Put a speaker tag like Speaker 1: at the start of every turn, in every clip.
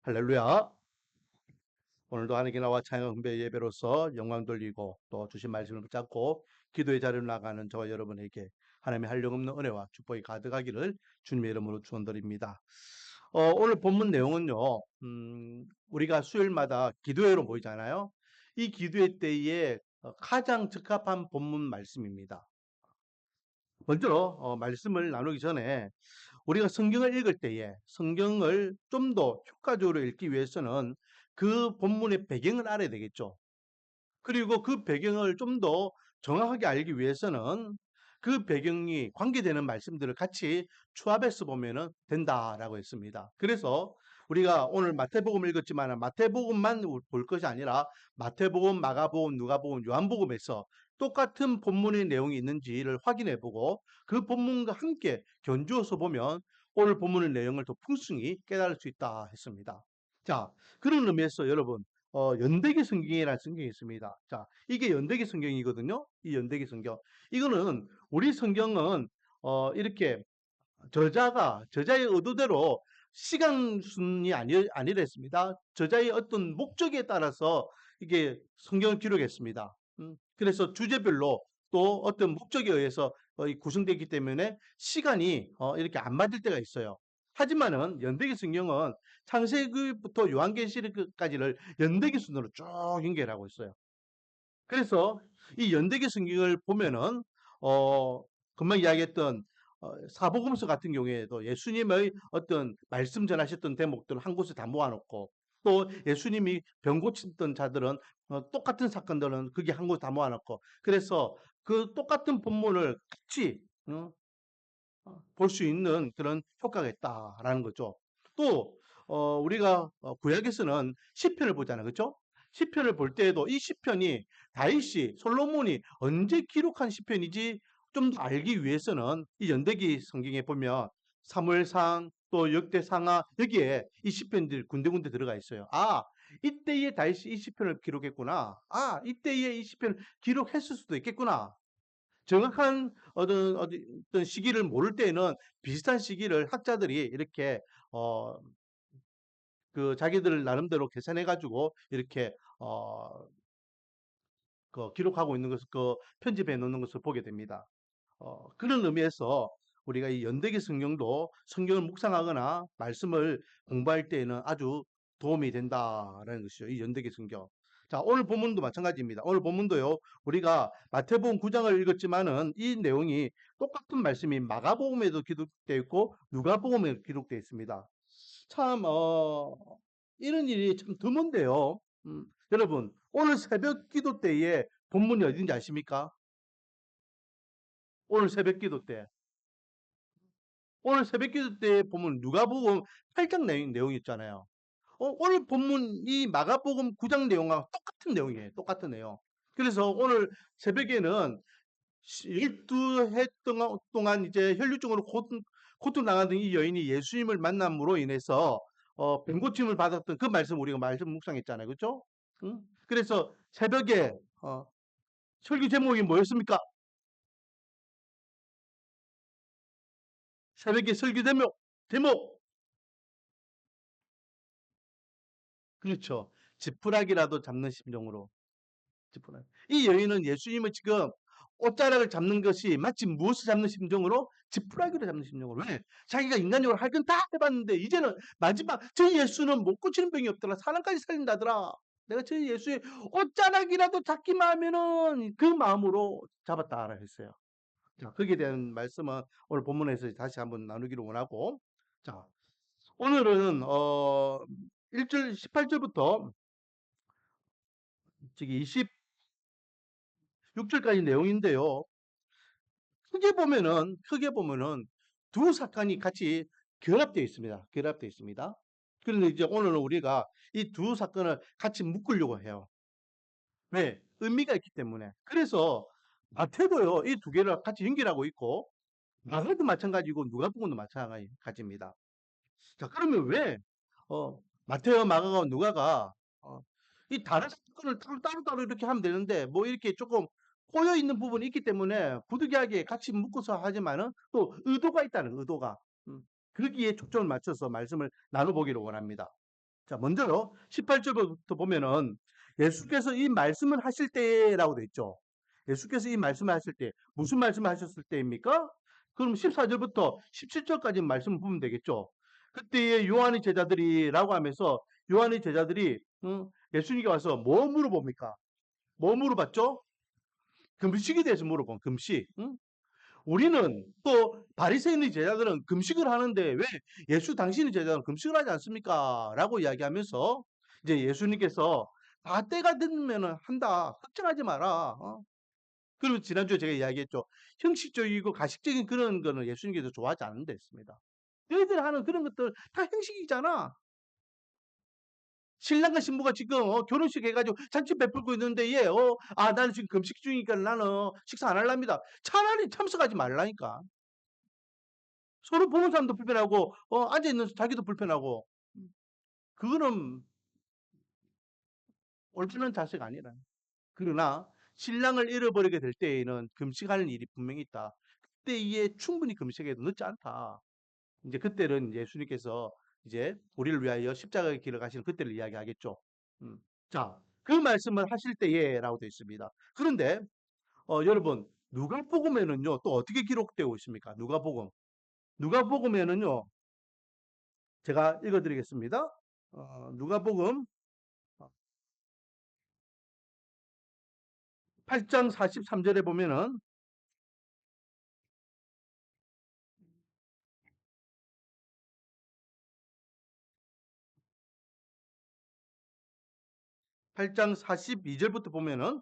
Speaker 1: 할렐루야. 오늘도 하나님께 나와 찬양 흥배 예배로서 영광 돌리고 또 주신 말씀을 붙잡고 기도의 자리로 나가는 저와 여러분에게 하나님의 한량없는 은혜와 축복이 가득하기를 주님의 이름으로 축원드립니다. 오늘 본문 내용은요. 우리가 수요일마다 기도회로 모이잖아요. 이 기도회 때에 가장 적합한 본문 말씀입니다. 먼저 말씀을 나누기 전에 우리가 성경을 읽을 때에 성경을 좀 더 효과적으로 읽기 위해서는 그 본문의 배경을 알아야 되겠죠. 그리고 그 배경을 좀 더 정확하게 알기 위해서는 그 배경이 관계되는 말씀들을 같이 추합해서 보면 된다라고 했습니다. 그래서 우리가 오늘 마태복음 읽었지만 마태복음만 볼 것이 아니라 마태복음, 마가복음, 누가복음, 요한복음에서 똑같은 본문의 내용이 있는지를 확인해 보고 그 본문과 함께 견주어서 보면 오늘 본문의 내용을 더 풍성히 깨달을 수 있다 했습니다. 자, 그런 의미에서 여러분 연대기 성경이라는 성경이 있습니다. 자, 이게 연대기 성경이거든요. 이 연대기 성경. 이거는 우리 성경은 이렇게 저자의 의도대로 시간 순이 아니랬습니다. 저자의 어떤 목적에 따라서 이게 성경을 기록했습니다. 그래서 주제별로 또 어떤 목적에 의해서 구성되기 때문에 시간이 이렇게 안 맞을 때가 있어요. 하지만은 연대기 성경은 창세기부터 요한계시까지를 연대기 순으로 쭉 연결하고 있어요. 그래서 이 연대기 성경을 보면은 금방 이야기했던 사복음서 같은 경우에도 예수님의 어떤 말씀 전하셨던 대목들을 한 곳에 다 모아놓고 또 예수님이 병 고쳤던 자들은 똑같은 사건들은 거기 한 곳에 다 모아놓고 그래서 그 똑같은 본문을 같이 볼 수 있는 그런 효과가 있다라는 거죠. 또 우리가 구약에서는 시편을 보잖아요, 그렇죠? 시편을 볼 때에도 이 시편이 다윗이 솔로몬이 언제 기록한 시편이지 좀 더 알기 위해서는 이 연대기 성경에 보면 사무엘상 또 역대상하 여기에 이 시편들이 군데군데 들어가 있어요. 아, 이때에 다윗이 이 시편을 기록했구나. 아, 이때에 이 시편을 기록했을 수도 있겠구나. 정확한 어떤 시기를 모를 때에는 비슷한 시기를 학자들이 이렇게 어, 그 자기들 나름대로 계산해 가지고 이렇게 그 기록하고 있는 것을 그 편집해 놓는 것을 보게 됩니다. 그런 의미에서 우리가 이 연대기 성경도 성경을 묵상하거나 말씀을 공부할 때에는 아주 도움이 된다라는 것이죠. 이 연대기 성경. 자, 오늘 본문도 마찬가지입니다. 오늘 본문도요, 우리가 마태복음 9장을 읽었지만은 이 내용이 똑같은 말씀이 마가복음에도 기록되어 있고 누가복음에도 기록되어 있습니다. 참, 이런 일이 참 드문데요. 여러분, 오늘 새벽 기도 때에 본문이 어딘지 아십니까? 오늘 새벽 기도 때. 오늘 새벽 기도 때 보면 누가복음 8장 내용이었잖아요. 오늘 본문 이 마가복음 9장 내용과 똑같은 내용이에요. 똑같은 내용. 그래서 오늘 새벽에는 12해 동안 이제 혈류증으로 고통당하던 이 여인이 예수님을 만남으로 인해서 병고침을 받았던 그 말씀 우리가 말씀 묵상했잖아요. 그렇죠? 응? 그래서 새벽에 설교 제목이 뭐였습니까? 새벽에 설교 제목 그렇죠. 지푸라기라도 잡는 심정으로. 지푸라기. 이 여인은 예수님을 지금 옷자락을 잡는 것이 마치 무엇을 잡는 심정으로? 지푸라기를 잡는 심정으로. 왜? 자기가 인간적으로 할 건 다 해봤는데 이제는 마지막 저 예수는 못 고치는 병이 없더라. 사람까지 살린다더라. 내가 저 예수의 옷자락이라도 잡기만 하면은 그 마음으로 잡았다라 했어요. 자, 거기에 대한 말씀은 오늘 본문에서 다시 한번 나누기를 원하고 자, 오늘은 1절 18절부터 저기 26절까지 내용인데요. 크게 보면은 두 사건이 같이 결합되어 있습니다. 결합되어 있습니다. 그런데 이제 오늘은 우리가 이 두 사건을 같이 묶으려고 해요. 왜? 의미가 있기 때문에. 그래서 마태도요, 이 두 개를 같이 연결하고 있고, 마가도 마찬가지고, 누가복음도 마찬가지입니다. 자, 그러면 왜, 마태와 마가와 누가가, 이 다른 사건을 따로따로 이렇게 하면 되는데, 뭐 이렇게 조금 꼬여 있는 부분이 있기 때문에 부득이하게 같이 묶어서 하지만은 또 의도가 있다는 의도가. 그러기에 초점을 맞춰서 말씀을 나눠보기를 원합니다. 자, 먼저요. 18절부터 보면은 예수께서 이 말씀을 하실 때라고 돼 있죠. 예수께서 이 말씀을 하실 때 무슨 말씀을 하셨을 때입니까? 그럼 14절부터 17절까지 말씀을 보면 되겠죠. 그때에 요한의 제자들이라고 하면서 요한의 제자들이 예수님께 와서 뭐 물어봅니까? 뭐 물어봤죠? 금식에 대해서 물어본 금식. 우리는 또 바리새인의 제자들은 금식을 하는데 왜 예수 당신의 제자들은 금식을 하지 않습니까? 라고 이야기하면서 이제 예수님께서 다 때가 되면 한다. 걱정하지 마라. 그리고 지난주에 제가 이야기했죠. 형식적이고 가식적인 그런 거는 예수님께서 좋아하지 않는다 했습니다. 너희들 하는 그런 것들 다 형식이잖아. 신랑과 신부가 지금 결혼식 해가지고 잔치 베풀고 있는데 나는 지금 금식 중이니까 나는 식사 안 할랍니다. 차라리 참석하지 말라니까. 서로 보는 사람도 불편하고 앉아있는 자기도 불편하고 그거는 올바른 자세가 아니라. 그러나 신랑을 잃어버리게 될 때에는 금식하는 일이 분명히 있다. 그때에 충분히 금식해도 늦지 않다. 이제 그때는 예수님께서 이제 우리를 위하여 십자가의 길을 가시는 그때를 이야기하겠죠. 음. 자, 그 말씀을 하실 때에라고 되어 있습니다. 그런데 여러분 누가복음에는요 또 어떻게 기록되어 있습니까? 누가복음에는요 제가 읽어드리겠습니다. 누가복음 8장 43절에 보면은 8장 42절부터 보면은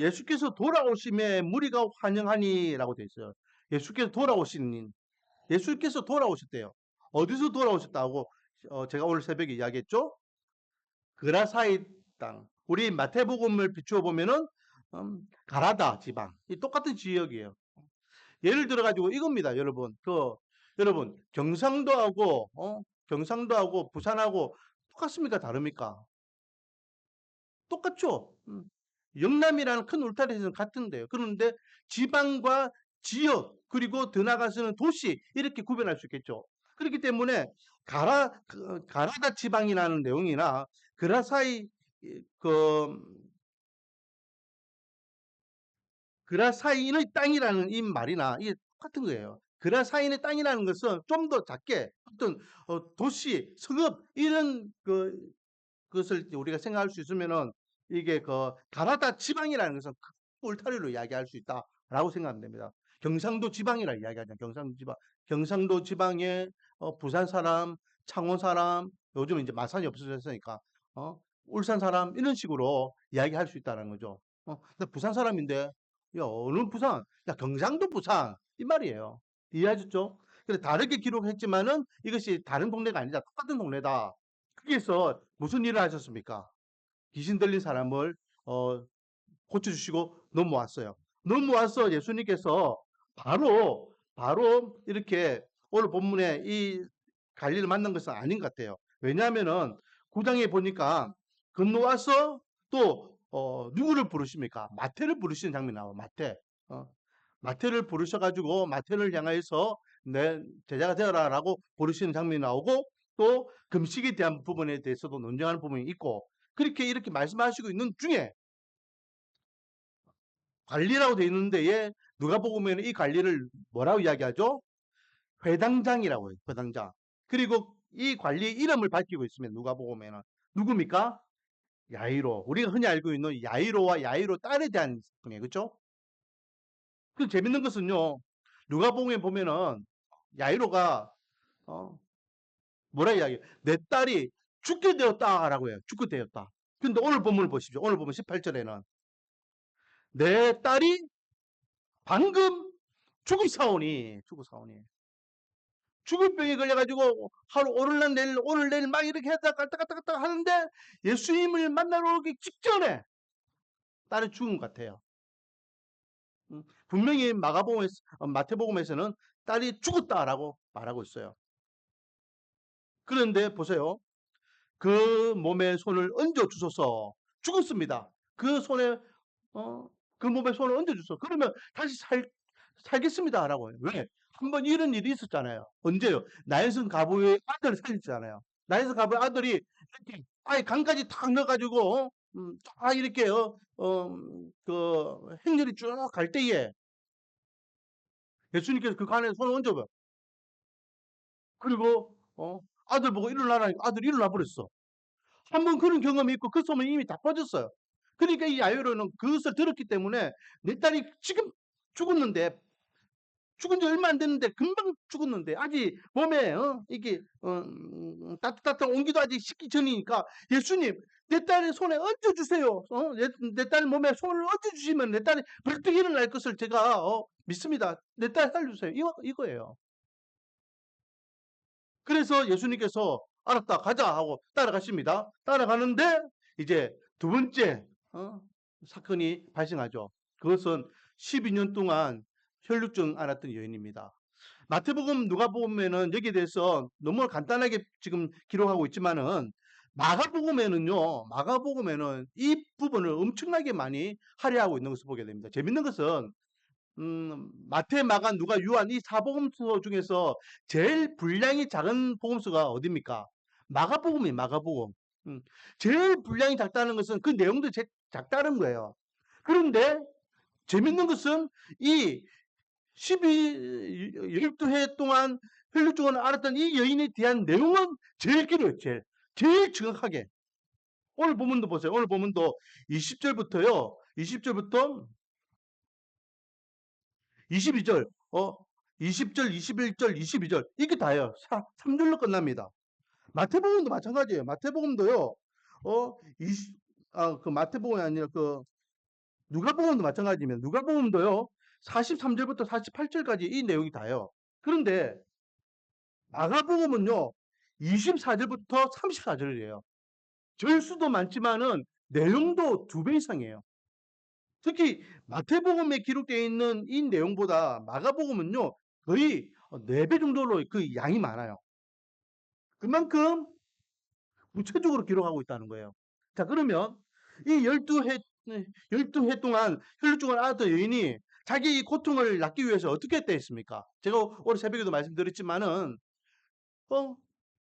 Speaker 1: 예수께서 돌아오심에 무리가 환영하니라고 되어 있어요. 예수께서 돌아오셨대요. 어디서 돌아오셨다고 제가 오늘 새벽에 이야기했죠? 그라사이 땅. 우리 마태복음을 비추어 보면은 가라다 지방. 이 똑같은 지역이에요. 예를 들어 가지고 이겁니다, 여러분. 여러분 경상도하고 부산하고 똑같습니까? 다릅니까? 똑같죠. 영남이라는 큰 울타리에서는 같은데요. 그런데 지방과 지역 그리고 더 나아가서는 도시 이렇게 구별할 수 있겠죠. 그렇기 때문에 가라다 지방이라는 내용이나 그라사이 그 그라사인의 땅이라는 이 말이나 이게 똑같은 거예요. 그라사인의 땅이라는 것은 좀 더 작게 어떤 도시, 성읍 이런 그것을 우리가 생각할 수 있으면은 이게 가나다 지방이라는 것은 큰 울타리로 이야기할 수 있다라고 생각하면 됩니다. 경상도 지방이라 이야기하죠. 경상도 지방. 경상도 지방에 부산 사람, 창원 사람, 요즘은 이제 마산이 없어졌으니까 울산 사람 이런 식으로 이야기할 수 있다는 거죠. 근데 부산 사람인데 야, 어느 부산? 야, 경상도 부산 이 말이에요. 이해하셨죠? 그래 다르게 기록했지만은 이것이 다른 동네가 아니다. 똑같은 동네다. 거기서 무슨 일을 하셨습니까? 귀신 들린 사람을 고쳐주시고 넘어왔어요. 넘어와서 예수님께서 바로 이렇게 오늘 본문에 이 갈릴리를 만난 것은 아닌 것 같아요. 왜냐하면은 9장에 보니까 건너와서 또 누구를 부르십니까? 마태를 부르시는 장면이 나와요. 마태를 부르셔가지고 마태를 향하여서 내 제자가 되어라라고 부르시는 장면이 나오고 또 금식에 대한 부분에 대해서도 논쟁하는 부분이 있고 그렇게 이렇게 말씀하시고 있는 중에 관리라고 되어 있는데 누가 보면 이 관리를 뭐라고 이야기하죠? 회당장이라고 해요. 회당장. 그리고 이 관리 이름을 밝히고 있으면 누가 보면은 누굽니까? 야이로. 우리가 흔히 알고 있는 야이로와 야이로 딸에 대한 분이에요. 그렇죠? 그 재밌는 것은요. 누가복음에 보면은 야이로가 어, 뭐라 이야기해? 내 딸이 죽게 되었다라고 해요. 죽게 되었다. 근데 오늘 본문을 보십시오. 오늘 보면 18절에는 내 딸이 방금 죽을 사오니 죽을 병에 걸려가지고 하루 오늘 내일 막 이렇게 했다 갔다 하는데 예수님을 만나러 오기 직전에 딸이 죽은 것 같아요. 분명히 마태복음에서는 딸이 죽었다라고 말하고 있어요. 그런데 보세요. 그 몸에 손을 얹어 주소서. 죽었습니다. 그 몸에 손을 얹어 주소서. 그러면 다시 살겠습니다라고 해요. 왜? 한번 이런 일이 있었잖아요. 언제요? 나연성 가부의 아들을 살렸잖아요. 나에서 가본 아들이 이렇게 아예 강까지 탁 넣어가지고 쫙 이렇게 그 행렬이 쭉 갈 때에 예수님께서 그 간에 손을 얹어봐. 그리고 아들 보고 일어나라니까 아들이 일어나 버렸어. 한번 그런 경험이 있고 그 소문이 이미 다 퍼졌어요. 그러니까 이 야이로는 그것을 들었기 때문에 내 딸이 지금 죽었는데 죽은 지 얼마 안 됐는데 금방 죽었는데 아직 몸에 이게 따뜻한 온기도 아직 식기 전이니까 예수님 내 딸의 손에 얹어주세요. 내 딸 몸에 손을 얹어주시면 내 딸이 벌떡 일어날 것을 제가 믿습니다. 내 딸 살려주세요. 이거예요. 그래서 예수님께서 알았다 가자 하고 따라가십니다. 따라가는데 이제 두 번째 사건이 발생하죠. 그것은 12년 동안 혈루증 앓았던 여인입니다. 마태복음 누가복음에는 여기에 대해서 너무 간단하게 지금 기록하고 있지만은 마가복음에는 이 부분을 엄청나게 많이 할애하고 있는 것을 보게 됩니다. 재밌는 것은 마태, 마가, 누가, 요한 이 사복음서 중에서 제일 분량이 작은 복음서가 어디입니까? 마가복음. 음, 제일 분량이 작다는 것은 그 내용도 작다는 거예요. 그런데 재밌는 것은 이 12해 동안 혈루증을 앓았던 이 여인에 대한 내용은 제일 길어요. 제일 정확하게. 오늘 본문도 보세요. 오늘 본문도 20절부터요. 20절부터 22절, 20절, 21절, 22절 이게 다예요. 3절로 끝납니다. 마태복음도 마찬가지예요. 마태복음도요. 그 마태복음이 아니라 그 누가복음도 마찬가지입니다. 누가복음도요. 43절부터 48절까지 이 내용이 다예요. 그런데 마가복음은요. 24절부터 34절이에요. 절수도 많지만은 내용도 2배 이상이에요. 특히 마태복음에 기록되어 있는 이 내용보다 마가복음은요. 거의 4배 정도로 그 양이 많아요. 그만큼 구체적으로 기록하고 있다는 거예요. 자, 그러면 이 12해 동안 혈루증을 앓았던 여인이 자기 이 고통을 낫기 위해서 어떻게 했다 했습니까? 제가 오늘 새벽에도 말씀드렸지만은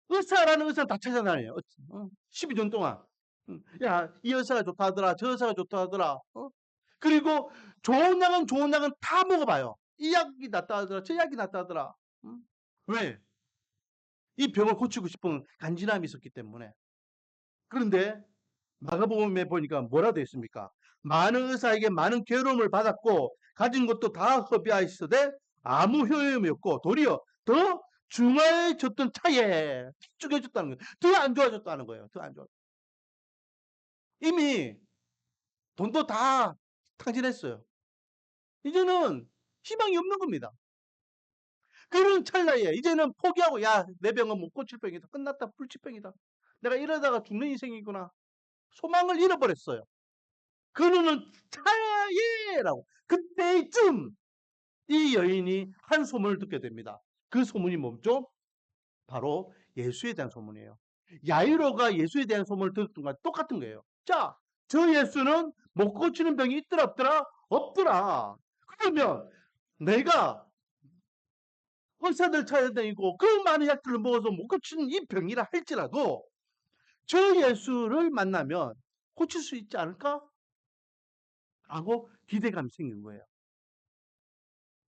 Speaker 1: 의사라는 의사는 다 찾아다녀요. 12년 동안. 야, 이 의사가 좋다 하더라. 저 의사가 좋다 하더라. 그리고 좋은 약은 다 먹어봐요. 이 약이 낫다 하더라. 저 약이 낫다 하더라. 왜? 이 병을 고치고 싶은 간절함이 있었기 때문에. 그런데 마가복음에 보니까 뭐라 되어 있습니까? 많은 의사에게 많은 괴로움을 받았고 가진 것도 다 허비하였으되 아무 효용이 없고 도리어 더 중화해졌던 차에 죽여졌다는 거예요. 더 안 좋아졌다는 거예요. 더 안 좋아. 이미 돈도 다 탕진했어요. 이제는 희망이 없는 겁니다. 그런 찰나에 이제는 포기하고 야, 내 병은 못 고칠 병이다. 끝났다. 불치병이다. 내가 이러다가 죽는 인생이구나. 소망을 잃어버렸어요. 그러는 차예라고 그때쯤 이 여인이 한 소문을 듣게 됩니다. 그 소문이 뭐죠? 바로 예수에 대한 소문이에요. 야이로가 예수에 대한 소문을 들었던 것과 똑같은 거예요. 자, 저 예수는 못 고치는 병이 있더라 없더라? 없더라. 그러면 내가 의사들 찾아다니고 그 많은 약들을 먹어서 못 고치는 이 병이라 할지라도 저 예수를 만나면 고칠 수 있지 않을까? 라고 기대감이 생긴 거예요.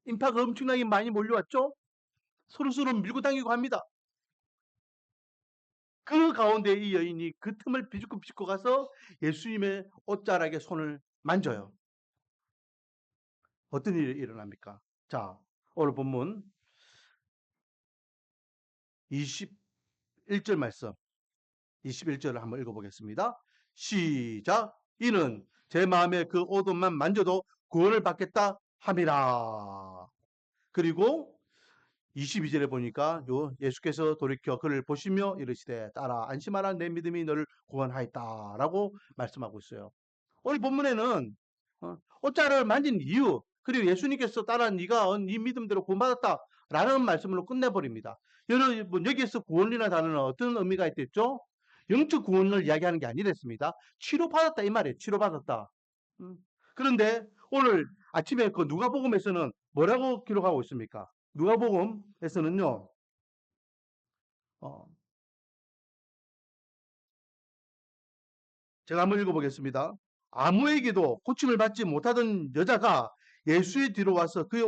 Speaker 1: 인파가 엄청나게 많이 몰려왔죠? 서로서로 밀고 당기고 합니다. 그 가운데 이 여인이 그 틈을 비집고 가서 예수님의 옷자락에 손을 만져요. 어떤 일이 일어납니까? 자, 오늘 본문 21절 말씀, 21절을 한번 읽어보겠습니다. 시작. 이는 제 마음에 그 옷옷만 만져도 구원을 받겠다 함이라. 그리고 22절에 보니까 예수께서 돌이켜 그를 보시며 이르시되 따라 안심하라 내 믿음이 너를 구원하였다라고 말씀하고 있어요. 오늘 본문에는 옷자락을 만진 이유 그리고 예수님께서 따라 네가 네 믿음대로 구원받았다라는 말씀으로 끝내버립니다. 여러분 여기에서 구원이라는 단어는 어떤 의미가 있겠죠? 영적 구원을 이야기하는 게 아니랬습니다. 치료받았다 이 말이에요. 치료받았다. 그런데 오늘 아침에 그 누가복음에서는 뭐라고 기록하고 있습니까? 누가복음에서는요. 제가 한번 읽어보겠습니다. 아무에게도 고침을 받지 못하던 여자가 예수의 뒤로 와서 그의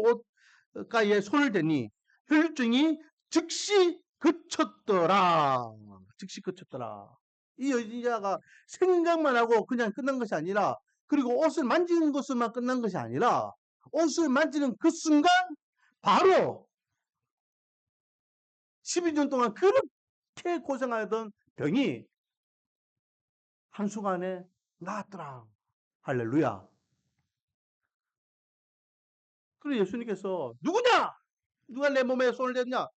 Speaker 1: 옷가에 손을 대니 혈류증이 즉시 그쳤더라. 즉시 그쳤더라. 이 여자가 생각만 하고 그냥 끝난 것이 아니라, 그리고 옷을 만지는 것으로만 끝난 것이 아니라, 옷을 만지는 그 순간 바로 12년 동안 그렇게 고생하던 병이 한순간에 나았더라. 할렐루야. 그리고 예수님께서 누구냐? 누가 내 몸에 손을 댔냐?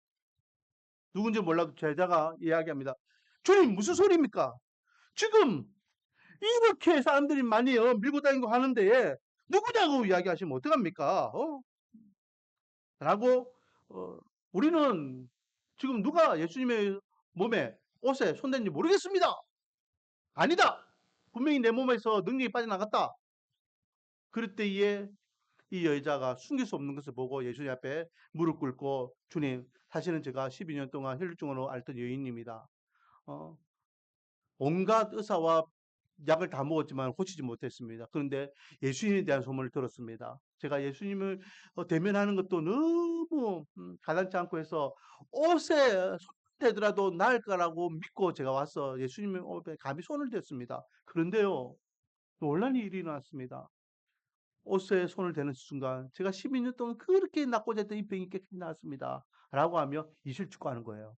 Speaker 1: 누군지 몰라도 제자가 이야기합니다. 주님, 무슨 소리입니까? 지금 이렇게 사람들이 많이 밀고 다니고 하는데 누구냐고 이야기하시면 어떡합니까? 라고 우리는 지금 누가 예수님의 몸에 옷에 손댔는지 모르겠습니다. 아니다. 분명히 내 몸에서 능력이 빠져나갔다. 그럴 때에 이 여자가 숨길 수 없는 것을 보고 예수님 앞에 무릎 꿇고, 주님, 사실은 제가 12년 동안 혈류증으로 앓던 여인입니다. 온갖 의사와 약을 다 먹었지만 고치지 못했습니다. 그런데 예수님에 대한 소문을 들었습니다. 제가 예수님을 대면하는 것도 너무 가당치 않고 해서 옷에 손대더라도 나을 거라고 믿고 제가 와서 예수님의 옷에 감히 손을 댔습니다. 그런데요, 놀라운 일이 일어났습니다. 옷에 손을 대는 순간 제가 12년 동안 그렇게 낳고자 했던 이 병이 깨끗이 나았습니다. 라고 하며 이실 축구하는 거예요.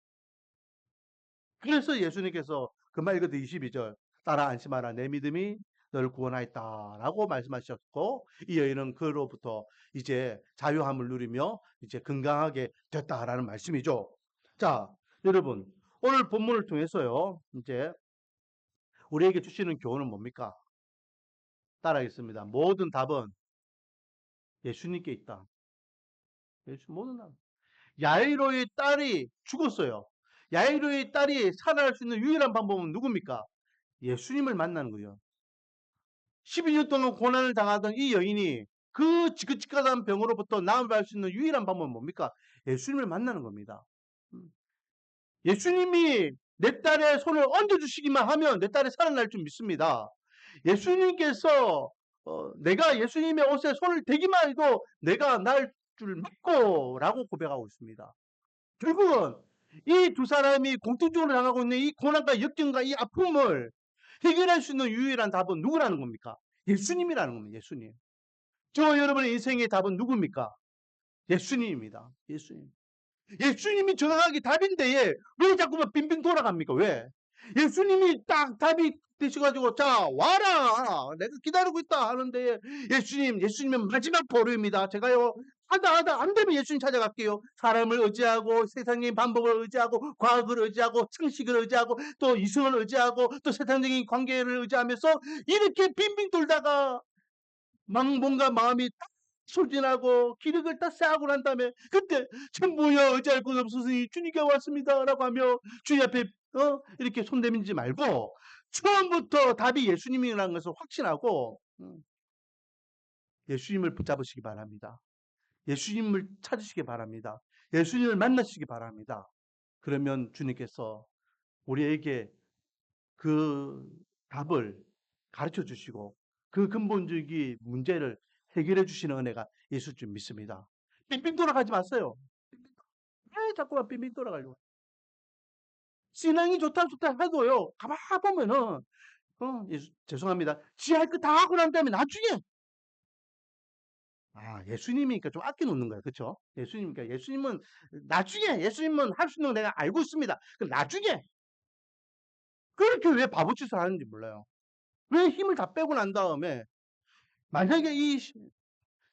Speaker 1: 그래서 예수님께서 그 말 읽어도 22절, 따라 안심하라, 내 믿음이 너를 구원하였다 라고 말씀하셨고, 이 여인은 그로부터 이제 자유함을 누리며 이제 건강하게 됐다라는 말씀이죠. 자, 여러분, 오늘 본문을 통해서요, 이제 우리에게 주시는 교훈은 뭡니까? 따라하겠습니다. 모든 답은 예수님께 있다. 모든 답. 야이로의 딸이 죽었어요. 야이로의 딸이 살아날 수 있는 유일한 방법은 누굽니까? 예수님을 만나는 거예요. 12년 동안 고난을 당하던 이 여인이 그 지긋지긋한 병으로부터 나음을 받을 수 있는 유일한 방법은 뭡니까? 예수님을 만나는 겁니다. 예수님이 내 딸의 손을 얹어주시기만 하면 내 딸이 살아날 줄 믿습니다. 예수님께서 내가 예수님의 옷에 손을 대기만 해도 내가 날 줄 믿고 라고 고백하고 있습니다. 결국은 이 두 사람이 공통적으로 당하고 있는 이 고난과 역경과 이 아픔을 해결할 수 있는 유일한 답은 누구라는 겁니까? 예수님이라는 겁니다. 예수님. 저 여러분의 인생의 답은 누굽니까? 예수님입니다. 예수님. 예수님이 정확하게 답인데 왜 자꾸만 빙빙 돌아갑니까? 왜? 예수님이 딱 답이 되셔가지고 자 와라 내가 기다리고 있다 하는데 예수님은 마지막 보루입니다. 제가요 하다 안 되면 예수님 찾아갈게요. 사람을 의지하고 세상적인 방법을 의지하고 과학을 의지하고 상식을 의지하고 또 이성을 의지하고 또 세상적인 관계를 의지하면서 이렇게 빙빙 돌다가 뭔가 마음이 딱 소진하고 기력을 딱 쌓고 난 다음에 그때 전부여 의지할 곳 없으니 주님께 왔습니다 라고 하며 주님 앞에 이렇게 손 내밀지 말고 처음부터 답이 예수님이라는 것을 확신하고 예수님을 붙잡으시기 바랍니다. 예수님을 찾으시기 바랍니다. 예수님을 만나시기 바랍니다. 그러면 주님께서 우리에게 그 답을 가르쳐 주시고 그 근본적인 문제를 해결해 주시는 은혜가 있을 줄 믿습니다. 빙빙 돌아가지 마세요. 왜 자꾸만 빙빙 돌아가려고. 신앙이 좋다 해도요, 가만 보면은, 죄송합니다. 지 할 거 다 하고 난 다음에 나중에, 예수님이니까 좀 아껴놓는 거예요. 그쵸? 예수님은 나중에, 예수님은 할 수 있는 거 내가 알고 있습니다. 그럼 나중에, 그렇게 왜 바보짓을 하는지 몰라요. 왜 힘을 다 빼고 난 다음에, 만약에 이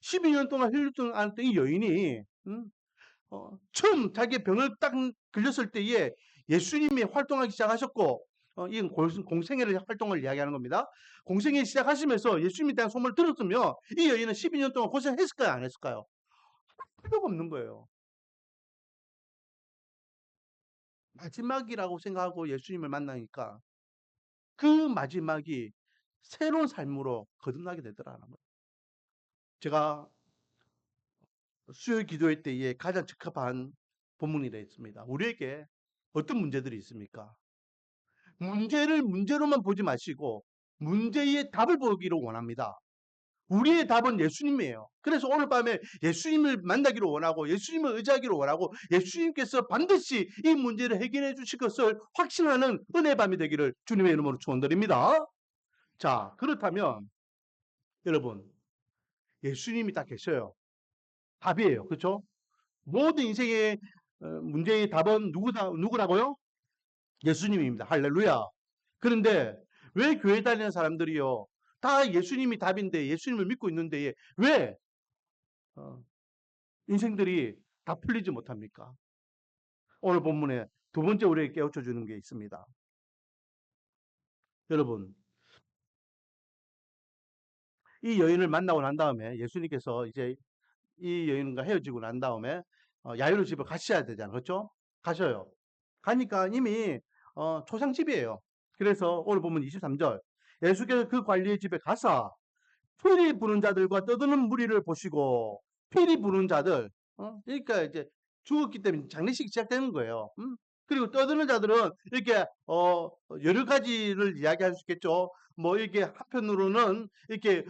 Speaker 1: 12년 동안 혈류증 앓았던 이 여인이 처음 자기 병을 딱 걸렸을 때에 예수님이 활동하기 시작하셨고 이건 공생애를 활동을 이야기하는 겁니다. 공생애 시작하시면서 예수님에 대한 소문을 들었으면 이 여인은 12년 동안 고생했을까요? 안 했을까요? 필요가 없는 거예요. 마지막이라고 생각하고 예수님을 만나니까 그 마지막이 새로운 삶으로 거듭나게 되더라는 거예요. 제가 수요 기도회 때에 가장 적합한 본문이라 했습니다. 우리에게 어떤 문제들이 있습니까? 문제를 문제로만 보지 마시고 문제의 답을 보기를 원합니다. 우리의 답은 예수님이에요. 그래서 오늘 밤에 예수님을 만나기를 원하고 예수님을 의지하기를 원하고 예수님께서 반드시 이 문제를 해결해 주실 것을 확신하는 은혜의 밤이 되기를 주님의 이름으로 축원드립니다. 자, 그렇다면 여러분, 예수님이 딱 계셔요. 답이에요. 그렇죠? 모든 인생의 문제의 답은 누구라고요? 예수님입니다. 할렐루야. 그런데 왜 교회 다니는 사람들이요, 다 예수님이 답인데 예수님을 믿고 있는데 왜 인생들이 다 풀리지 못합니까? 오늘 본문에 두 번째 우리에게 깨우쳐 주는 게 있습니다. 여러분, 이 여인을 만나고 난 다음에 예수님께서 이제 이 여인과 헤어지고 난 다음에 야이로 집에 가셔야 되잖아요. 그렇죠? 가셔요. 가니까 이미 초상집이에요. 그래서 오늘 보면 23절, 예수께서 그 관리의 집에 가서 피리 부는 자들과 떠드는 무리를 보시고, 피리 부는 자들, 그러니까 이제 죽었기 때문에 장례식이 시작되는 거예요. 그리고 떠드는 자들은 이렇게 여러 가지를 이야기할 수 있겠죠. 뭐 이렇게 한편으로는 이렇게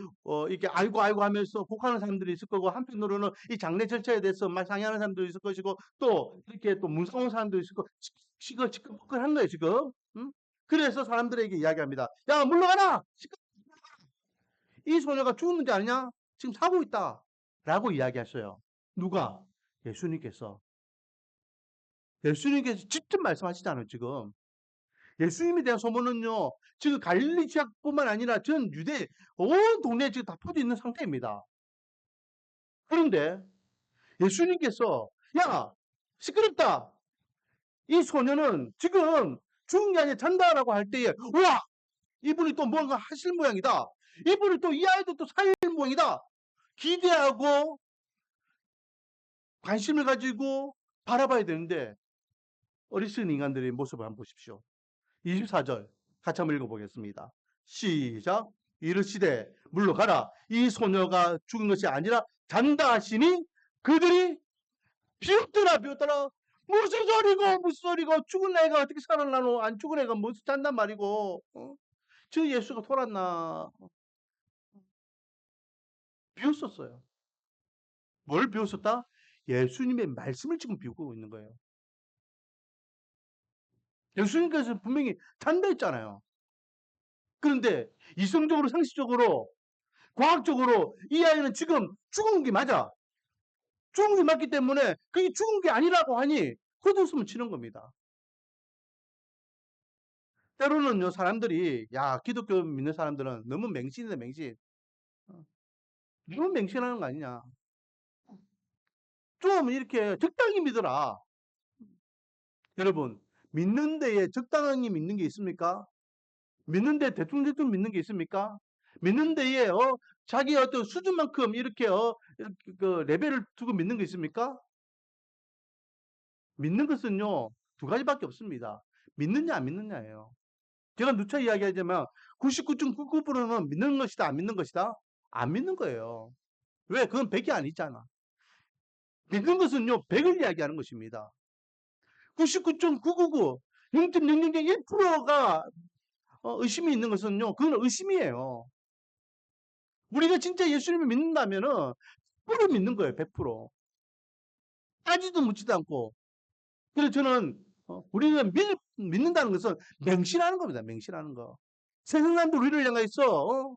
Speaker 1: 아이고 하면서 곡하는 사람들이 있을 거고, 한편으로는 이 장례 절차에 대해서 막 상의하는 사람들이 있을 것이고, 또 이렇게 또 무서운 사람들이 있을 거고, 시끌시끌한 거예요 지금. 그래서 사람들에게 이야기합니다. 야, 물러가라. 이 소녀가 죽었는지 아니냐? 지금 사고 있다. 라고 이야기하셔요. 누가? 예수님께서. 예수님께서 직접 말씀하시잖아요, 지금. 예수님에 대한 소문은요, 지금 갈릴리 지역뿐만 아니라 전 유대 온 동네에 지금 다 퍼져 있는 상태입니다. 그런데 예수님께서, 야, 시끄럽다. 이 소녀는 지금 죽은 게 아니라 잔다라고 할 때에, 와! 이분이 또 뭔가 하실 모양이다. 이분이 또 이 아이도 또 살릴 모양이다. 기대하고 관심을 가지고 바라봐야 되는데 어리석은 인간들의 모습을 한번 보십시오. 24절 같이 한번 읽어보겠습니다. 시작. 이르시되 물러가라. 이 소녀가 죽은 것이 아니라 잔다 하시니 그들이 비웃더라. 무슨 소리고 죽은 애가 어떻게 살아나노. 안 죽은 애가 무슨 잔단 말이고. 저 예수가 돌았나. 비웃었어요. 뭘 비웃었다? 예수님의 말씀을 지금 비웃고 있는 거예요. 예수님께서 분명히 잔다 했잖아요. 그런데 이성적으로, 상식적으로, 과학적으로 이 아이는 지금 죽은 게 맞아. 죽은 게 맞기 때문에 그게 죽은 게 아니라고 하니 헛웃음을 치는 겁니다. 때로는요, 사람들이, 야, 기독교 믿는 사람들은 너무 맹신이다, 맹신. 너무 맹신하는 거 아니냐. 좀 이렇게 적당히 믿어라. 여러분, 믿는 데에 적당히 믿는 게 있습니까? 믿는 데 대충 믿는 게 있습니까? 믿는 데에 자기 어떤 수준만큼 이렇게 그 레벨을 두고 믿는 게 있습니까? 믿는 것은요, 두 가지밖에 없습니다. 믿느냐 안 믿느냐예요. 제가 누차 이야기하자면 99.99%는 믿는 것이다 안 믿는 것이다? 안 믿는 거예요. 왜? 그건 100이 아니잖아. 믿는 것은요, 100을 이야기하는 것입니다. 99.999, 0.001%가 의심이 있는 것은요, 그건 의심이에요. 우리가 진짜 예수님을 믿는다면은 100% 믿는 거예요, 100%. 따지도 묻지도 않고. 그래서 저는 우리는 믿는다는 것은 맹신하는 겁니다. 맹신하는 거. 세상 사람들 우리를 향해서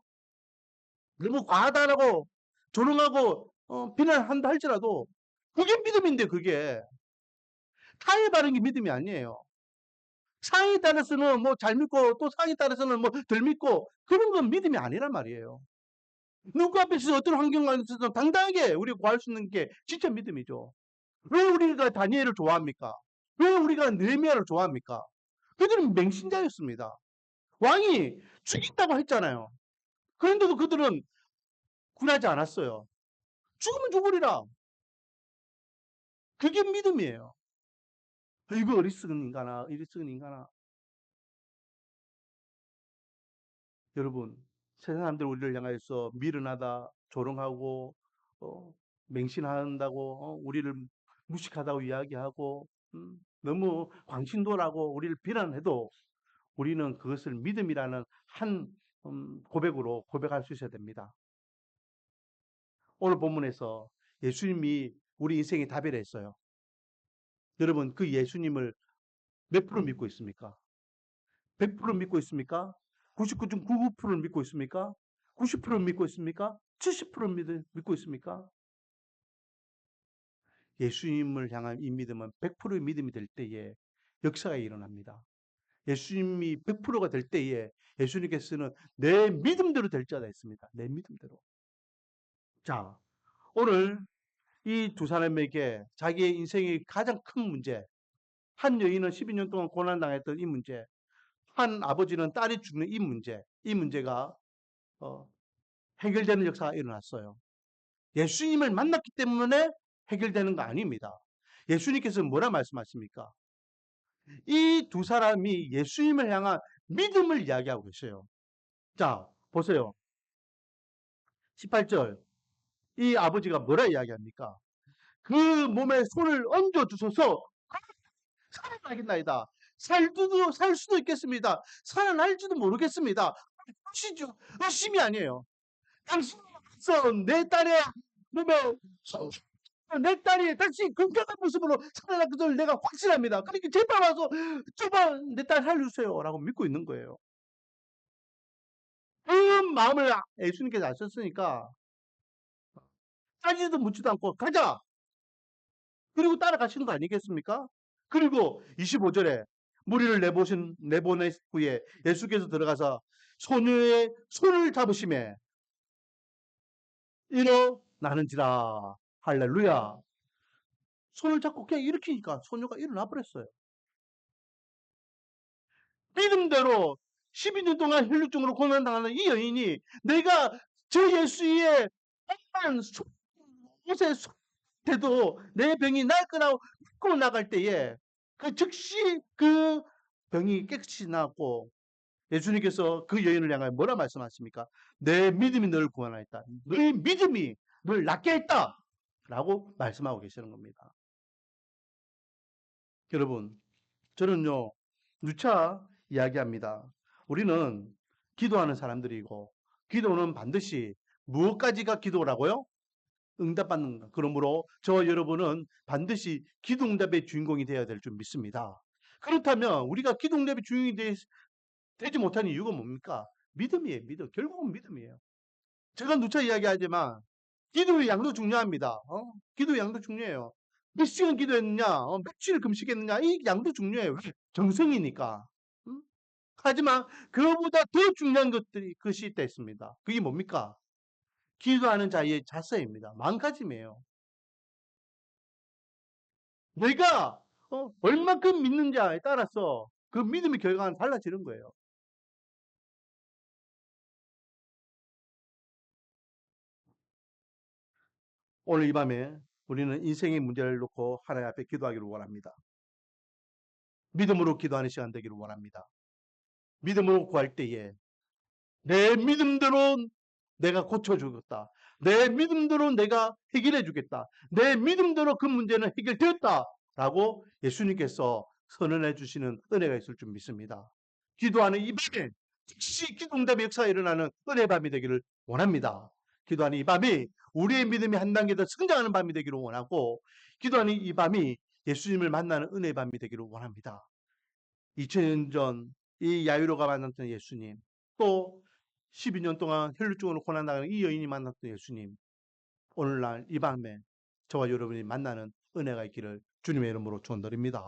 Speaker 1: 너무 과하다라고 조롱하고 비난한다 할지라도 그게 믿음인데 그게 타에 바른 게 믿음이 아니에요. 상에 따라서는 뭐 잘 믿고 또 상에 따라서는 뭐 덜 믿고 그런 건 믿음이 아니란 말이에요. 누구 앞에서 어떤 환경 안에서도 당당하게 우리가 구할 수 있는 게 진짜 믿음이죠. 왜 우리가 다니엘을 좋아합니까? 왜 우리가 느헤미야를 좋아합니까? 그들은 맹신자였습니다. 왕이 죽인다고 했잖아요. 그런데도 그들은 굴하지 않았어요. 죽으면 죽으리라. 그게 믿음이에요. 이거 어리석은 인간아. 여러분, 세상 사람들 우리를 향해서 미련하다, 조롱하고, 어, 맹신한다고, 우리를 무식하다고 이야기하고, 너무 광신도라고 우리를 비난해도 우리는 그것을 믿음이라는 한 고백으로 고백할 수 있어야 됩니다. 오늘 본문에서 예수님이 우리 인생의 답이라 했어요. 여러분, 그 예수님을 몇 프로 믿고 있습니까? 100% 믿고 있습니까? 99.99%를 믿고 있습니까? 90% 믿고 있습니까? 70% 믿고 있습니까? 예수님을 향한 이 믿음은 100%의 믿음이 될 때에 역사가 일어납니다. 예수님이 100%가 될 때에 예수님께서는 내 믿음대로 될 자다 했습니다. 내 믿음대로. 자, 오늘 이 두 사람에게 자기의 인생의 가장 큰 문제, 한 여인은 12년 동안 고난당했던 이 문제, 한 아버지는 딸이 죽는 이 문제, 이 문제가 해결되는 역사가 일어났어요. 예수님을 만났기 때문에 해결되는 거 아닙니다. 예수님께서 뭐라 말씀하십니까? 이 두 사람이 예수님을 향한 믿음을 이야기하고 계셔요. 자, 보세요. 18절. 이 아버지가 뭐라 이야기합니까? 그 몸에 손을 얹어 주소서 살아나겠나이다. 살 수도 있겠습니다. 살아날지도 모르겠습니다. 의심이죠. 의심이 아니에요. 당신께서 내 딸의 몸에 내 딸이 다시 건강한 모습으로 살아날 것을 내가 확신합니다. 그러니까 제발 와서 제발 내 딸 살려주세요. 라고 믿고 있는 거예요. 그 마음을 예수님께서 아셨으니까 따지도 묻지도 않고 가자. 그리고 따라가시는 거 아니겠습니까? 그리고 25절에 무리를 내보낸 후에 예수께서 들어가서 소녀의 손을 잡으심에 일어나는지라. 할렐루야. 손을 잡고 그냥 일으키니까 소녀가 일어나 버렸어요. 믿음대로 12년 동안 혈루증으로 고난당하는 이 여인이 내가 저 예수의 험한 옷에 속해도 내 병이 나을 거라고 믿고 나갈 때에 그 즉시 그 병이 깨끗이 나았고 예수님께서 그 여인을 향하여 뭐라 말씀하십니까? 내 믿음이 너를 구원하였다. 너의 믿음이 너를 낫게 했다. 라고 말씀하고 계시는 겁니다. 여러분, 저는요, 누차 이야기합니다. 우리는 기도하는 사람들이고, 기도는 반드시 무엇까지가 기도라고요? 응답받는 것. 그러므로 저와 여러분은 반드시 기도 응답의 주인공이 되어야 될 줄 믿습니다. 그렇다면 우리가 기도 응답의 주인공이 되지 못하는 이유가 뭡니까? 믿음이에요. 믿음. 결국은 믿음이에요. 제가 누차 이야기하지만 기도의 양도 중요합니다. 기도의 양도 중요해요. 몇 시간 기도했느냐, 며칠 금식했느냐, 이 양도 중요해요. 왜? 정성이니까. 음? 하지만 그보다 더 중요한 것이 있다 했습니다. 그게 뭡니까? 기도하는 자의 자세입니다. 마음가짐이에요. 내가 얼마큼 믿는지에 따라서 그 믿음의 결과는 달라지는 거예요. 오늘 이 밤에 우리는 인생의 문제를 놓고 하나님 앞에 기도하기를 원합니다. 믿음으로 기도하는 시간 되기를 원합니다. 믿음으로 구할 때에 내 믿음대로 내가 고쳐주겠다. 내 믿음대로 내가 해결해 주겠다. 내 믿음대로 그 문제는 해결되었다. 라고 예수님께서 선언해 주시는 은혜가 있을 줄 믿습니다. 기도하는 이 밤에 즉시 기도 응답의 역사가 일어나는 은혜의 밤이 되기를 원합니다. 기도하는 이 밤이 우리의 믿음이 한 단계 더 성장하는 밤이 되기를 원하고 기도하는 이 밤이 예수님을 만나는 은혜의 밤이 되기를 원합니다. 2000년 전 이 야이로가 만났던 예수님, 또 12년 동안 혈루증으로 고난당하는 이 여인이 만났던 예수님, 오늘날 이 밤에 저와 여러분이 만나는 은혜가 있기를 주님의 이름으로 축원드립니다.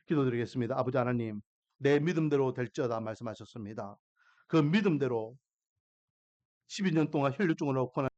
Speaker 1: 기도드리겠습니다. 아버지 하나님, 내 믿음대로 될지어다 말씀하셨습니다. 그 믿음대로 12년 동안 혈루증으로 고난